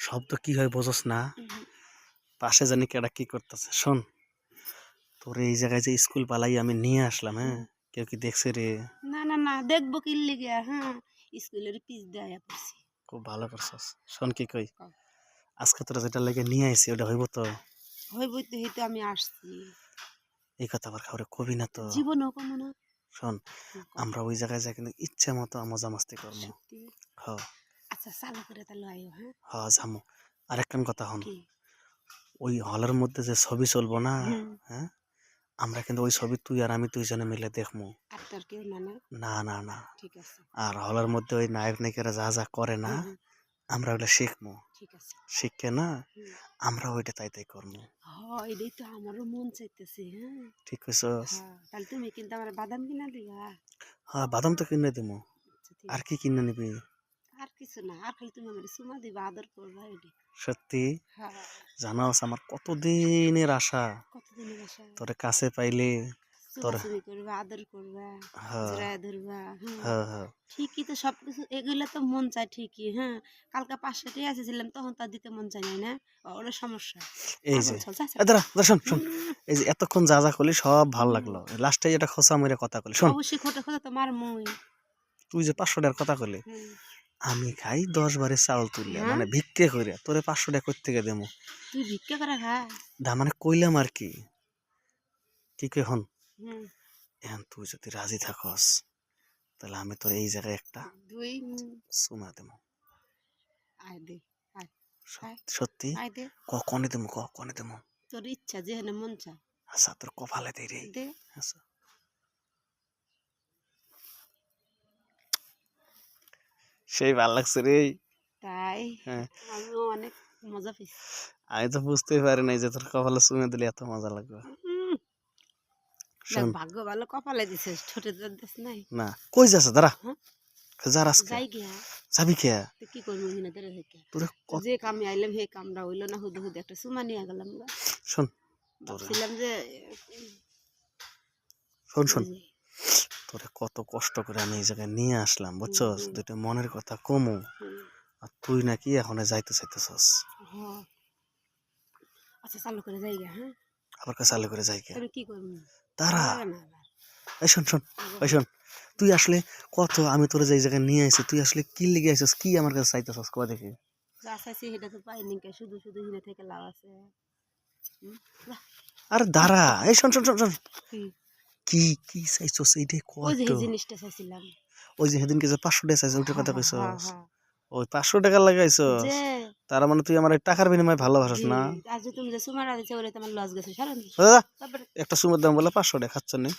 শব্দ কি হয় বোঝস না? উহু। পাশে জানি কেডা কি করতেছে। শোন, তোর এই জায়গায় যে স্কুল পালাই আমি নিয়ে আসলাম, হ্যাঁ? হুম। কেউ কি দেখছে রে? না, না, না দেখবো কি লিগা হ্যাঁ, স্কুলের পিছ দিয়ে আয়া পড়ছি। খুব ভালো করছস। শোন কি কই, কও। আজকে তোরা যেটা লেগে নিয়ে আইছি ওটা হইব তো? হইবই তো হেই তো আমি আসছি। এই কথা আবার কাউরে কবি না তো। জীবনেও কমু না। শোন, কও। আমরা ওই জায়গায় যাই কিন্তু ইচ্ছে মতো মজা মাস্তি করবো। সত্যি? হ আচ্ছা চালু করে তাহলে আইও হ্যাঁ? হ যামু। আরেকটান কথা হন, কি? ওই হলের মধ্যে যে ছবি চলবো না, হুম। হ্যাঁ? আমরা কিন্তু ওই ছবি তুই আর আমি দুইজনে মিলে দেখমু। আর তোর কেউ না, না? না না না। ঠিক আছে। আর হলের মধ্যে ওই নায়ক নায়িকারা যা যা করে না, হুম, হুম। আমরা ওগুলো শিখবো। ঠিক আছে। শিখে না হুম। আমরা ওইটা তাই তাই করবো। এটাই তো আমারও মন চাইতেছে, হ্যাঁ? ঠিক কইছস? হ্যাঁ, তাহলে তুমি কিন্তু আমার বাদাম কিনা দিবা? হ্যাঁ, বাদাম তো কিনে দিমু। আচ্ছা ঠিক আর কি আছে। কিনে নিবি? আর কিছু না। আর খালি তুমি আমারে চুমা দিবা, আদর করবা এটাই। সত্যি? হ্যাঁ, জানোস আমার কতদিনের আশা, কতদিনের আশা। তোরে কাছে পাইলে তোর। চুমাচুমি করবা, আদর করবা, হ্যাঁ জড়ায় ধরবা, হ্যাঁ। হ্যাঁ হ্যাঁ। ঠিকই তো সবকিছু এগুলো তো মন চায় ঠিকই, হ্যাঁ। কালকে ৫০০ এসেছিলাম তখন তো আর দিতে মন চায় নাই না? ওটা সমস্যা। এই পাগল যে, ছাল যা, যা। দাঁড়া দাঁড়া, শোন শোন, হুম, এই যে এতক্ষণ যা যা করলি সব ভাল হুম। লাগলো, লাস্টে যেটা খোসা মেরে কথা করলি শোন। অবশ্যই খোঁটা খোঁটা তো মারমুই। তুই যে 500 টাকার কথা করলি, হুম। আমি খাই 10 বারে চাউল তুললে হ্যাঁ? মানে ভিক্ষে করে তোরে 500 টাকা কই থেকে দেবো? তুই ভিক্ষা করে খা? দা মানে কইলাম আর কি। কি কই হন, হুম। এখন তুই যদি রাজি থাকস তাহলে আমি তোর এই জায়গায় একটা ২ চুমা দেবো। আয় দে, আয়, আয়, সত্যি? আয় দে। কনে দেবো, কনে দেবো? তোর ইচ্ছা যেখানে মন চায় আচ্ছা তোর কপালে দেই রে। দে। আচ্ছা, সেই ভাল লাগছে রে। তাই হ্যাঁ, আমিও অনেক মজা পেয়েছি। আমি তো বুঝতেই পারি নাই যে তোর কপালে চুমে দিলে এত মজা লাগবে। উম, দেখ শোন, ভাগ্য ভালো কপালে দিছিস ঠোঁটে তো দিস নাই। না কই যাস দাঁড়া, হ্যাঁ? যা আজকে যাই গিয়া যাবি কে? তো কি করবো হিনা ধরে থেকে তোরে কত, যে কামে আইলাম হে কামটা হইলো না হুদে হুদে একটা সুমা নিয়ে গেলাম গা। শোন তোরে, ভাবছিলাম যে শোন ওই শোন, যে তোরে কত কষ্ট করে আমি এই জায়গায় নিয়ে আসলাম হুম বুঝছস, হুম দুটো মনের কথা কমু, হুম আর তুই নাকি এখন যাইতে চাইতেছস। হ্যাঁ আচ্ছা চালু করে যাই গা হ্যাঁ আবার কাছে চালু করে যাই কে? তবে কি করবো তারা, না না না এই শোন শোন, এই আগে শোন, তুই আসলে কত আমি তোরে যে এই জায়গায় নিয়ে আইছি, তুই আসলে কি লিগে আইছস, কি আমার কাছে চাইতেছস কয় দেখি? যা চাইছি সেটা তো পাইনি কে শুধু শুধু হিনা থেকে লাভ আছে হুম, যা, আরে দাঁড়া, এই শোন শোন শোন শোন, কি কি কি চাইছস এইটাই ক ওই যে একটু। এই জিনিসটা চাইছিলাম ওই যে সেদিনকে যে 500 টাকা চাইছ ওইটার হ্যাঁ কথা হ্যাঁ হ্যাঁ কইছস? হ্যাঁ ওই 500 টাকা লাগাইছস? যে তার মানে তুই আমার এই টাকার বিনিময়ে ভালোবাসিস জি না? আজ যে তুমি যে সুমারা দিচ্ছে ওরে তোমার লস গেছে সারন দাদা, তারপরে একটা সুমের দাম বলে 500 টাকা খাচ্ছ নি।